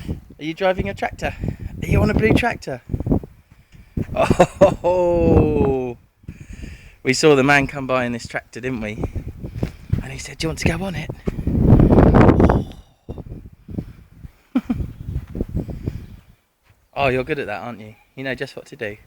Are you driving a tractor? Are you on a blue tractor? Oh, we saw the man come by in this tractor, didn't we? And he said, "Do you want to go on it?" Oh, you're good at that, aren't you? You know just what to do.